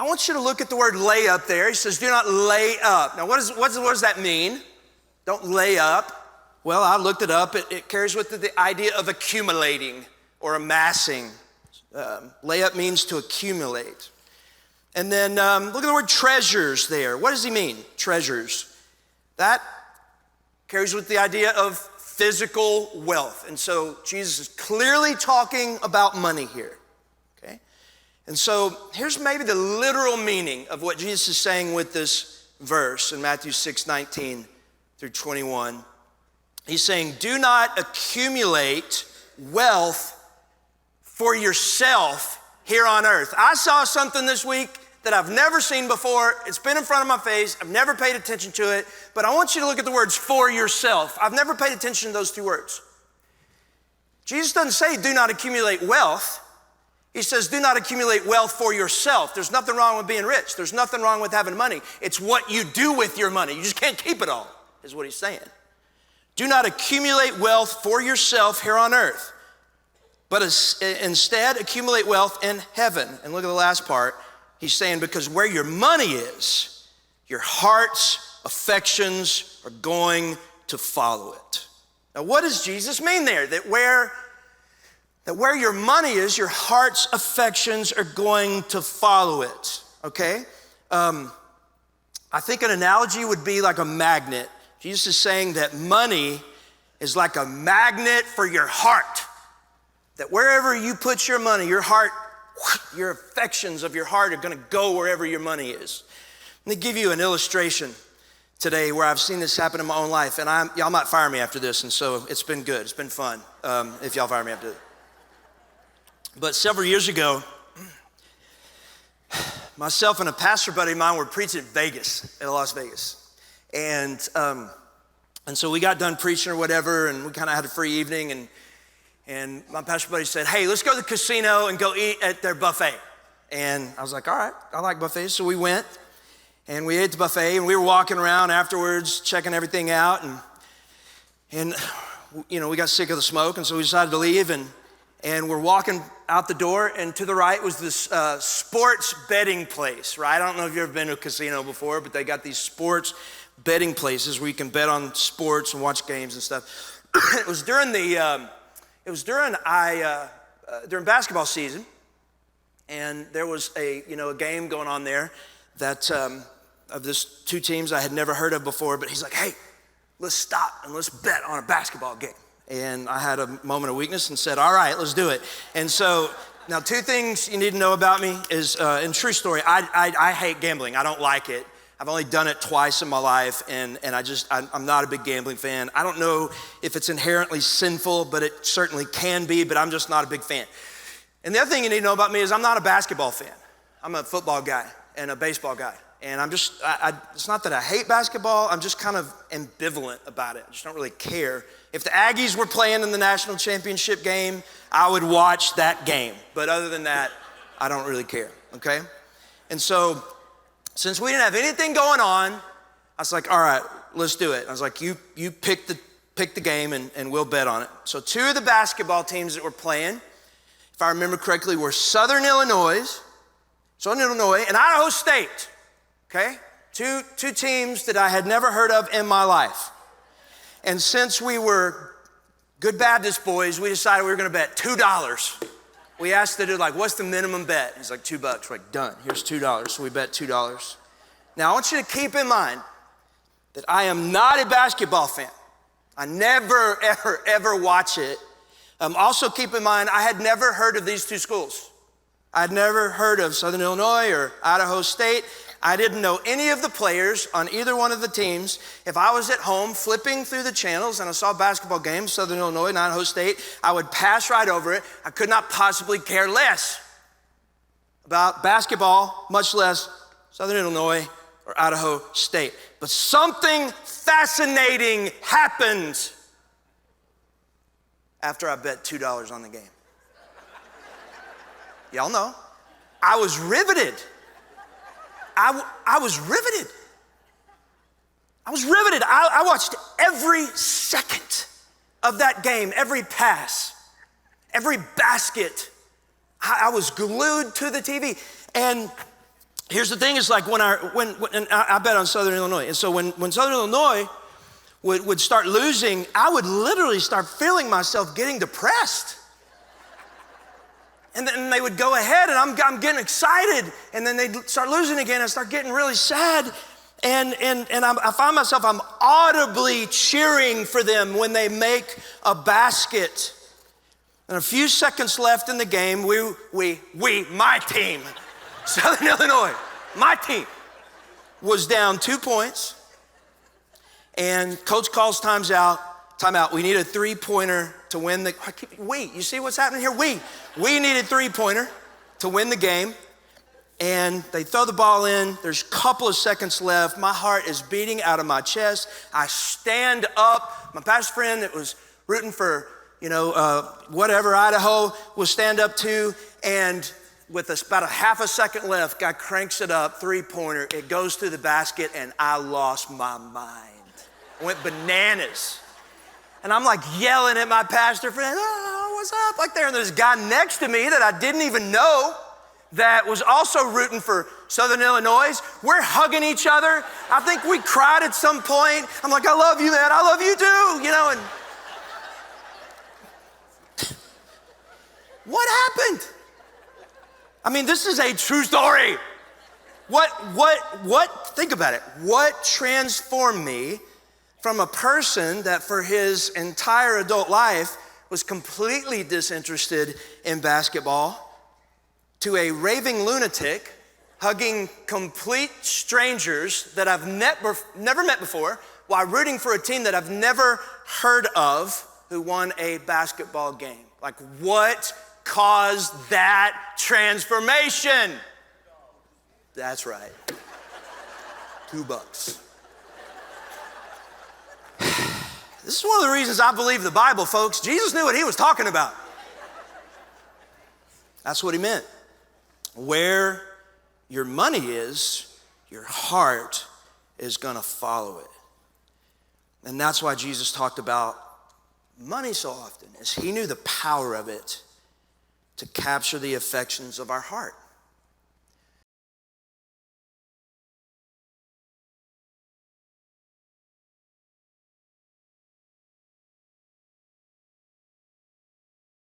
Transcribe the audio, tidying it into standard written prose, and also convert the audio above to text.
I want you to look at the word lay up there. He says, do not lay up. Now, what does that mean? Don't lay up. Well, I looked it up. It carries with it the idea of accumulating or amassing. Lay up means to accumulate. And then look at the word treasures there. What does he mean, treasures? That carries with the idea of physical wealth. And so Jesus is clearly talking about money here. Okay? And so here's maybe the literal meaning of what Jesus is saying with this verse in Matthew 6:19 through 21. He's saying, do not accumulate wealth for yourself here on earth. I saw something this week that I've never seen before. It's been in front of my face. I've never paid attention to it, but I want you to look at the words for yourself. I've never paid attention to those two words. Jesus doesn't say do not accumulate wealth. He says do not accumulate wealth for yourself. There's nothing wrong with being rich. There's nothing wrong with having money. It's what you do with your money. You just can't keep it all, is what he's saying. Do not accumulate wealth for yourself here on earth, but instead accumulate wealth in heaven. And look at the last part. He's saying because where your money is, your heart's affections are going to follow it. Now, what does Jesus mean there? That where your money is, your heart's affections are going to follow it, okay? I think an analogy would be like a magnet. Jesus is saying that money is like a magnet for your heart. That wherever you put your money, your heart, your affections of your heart are gonna go wherever your money is. Let me give you an illustration today where I've seen this happen in my own life. And y'all might fire me after this, and so it's been good, it's been fun if y'all fire me after this. But several years ago, myself and a pastor buddy of mine were preaching in Las Vegas. And so we got done preaching or whatever, and we kind of had a free evening, and my pastor buddy said, hey, let's go to the casino and go eat at their buffet. And I was like, all right, I like buffets. So we went, and we ate at the buffet, and we were walking around afterwards, checking everything out, and you know, we got sick of the smoke, and so we decided to leave, and we're walking out the door, and to the right was this sports betting place, right? I don't know if you've ever been to a casino before, but they got these sports betting places where you can bet on sports and watch games and stuff. It was during during basketball season, and there was a game going on there that of this two teams I had never heard of before. But he's like, "Hey, let's stop and let's bet on a basketball game." And I had a moment of weakness and said, "All right, let's do it." And so now, two things you need to know about me is, in true story, I hate gambling. I don't like it. I've only done it twice in my life, and I'm not a big gambling fan. I don't know if it's inherently sinful, but it certainly can be, but I'm just not a big fan. And the other thing you need to know about me is I'm not a basketball fan. I'm a football guy and a baseball guy. And it's not that I hate basketball, I'm just kind of ambivalent about it. I just don't really care. If the Aggies were playing in the national championship game, I would watch that game. But other than that, I don't really care, okay? And so, since we didn't have anything going on, I was like, all right, let's do it. I was like, you pick the game and we'll bet on it. So two of the basketball teams that were playing, if I remember correctly, were Southern Illinois and Idaho State, okay? Two teams that I had never heard of in my life. And since we were good Baptist boys, we decided we were gonna bet $2. We asked the dude, like, what's the minimum bet? He's like, $2. We're like, done, here's $2. So we bet $2. Now, I want you to keep in mind that I am not a basketball fan. I never, ever watch it. Also keep in mind, I had never heard of these two schools. I had never heard of Southern Illinois or Idaho State. I didn't know any of the players on either one of the teams. If I was at home flipping through the channels and I saw basketball games, Southern Illinois and Idaho State, I would pass right over it. I could not possibly care less about basketball, much less Southern Illinois or Idaho State. But something fascinating happened after I bet $2 on the game. Y'all know. I was riveted. I was riveted. I watched every second of that game, every pass, every basket. I was glued to the TV. And here's the thing, it's like when and I bet on Southern Illinois. And so when Southern Illinois would start losing, I would literally start feeling myself getting depressed. And then they would go ahead and I'm getting excited. And then they'd start losing again. I start getting really sad. And I find myself, I'm audibly cheering for them when they make a basket. And a few seconds left in the game, my team, Southern Illinois, my team, was down 2 points. And coach calls timeout. We need a three-pointer to win the, you see what's happening here? We needed three-pointer to win the game. And they throw the ball in. There's a couple of seconds left. My heart is beating out of my chest. I stand up. My pastor friend that was rooting for, whatever, Idaho, will stand up too. And with about a half a second left, guy cranks it up, three-pointer. It goes through the basket, and I lost my mind. I went bananas. And I'm like yelling at my pastor friend, oh, what's up? Like there, and there's a guy next to me that I didn't even know that was also rooting for Southern Illinois. We're hugging each other. I think we cried at some point. I'm like, I love you, man. I love you too, and what happened? I mean, this is a true story. Think about it. What transformed me from a person that for his entire adult life was completely disinterested in basketball to a raving lunatic hugging complete strangers that I've never met before while rooting for a team that I've never heard of who won a basketball game? Like, what caused that transformation? That's right. $2. This is one of the reasons I believe the Bible, folks. Jesus knew what he was talking about. That's what he meant. Where your money is, your heart is gonna follow it. And that's why Jesus talked about money so often, is he knew the power of it to capture the affections of our heart.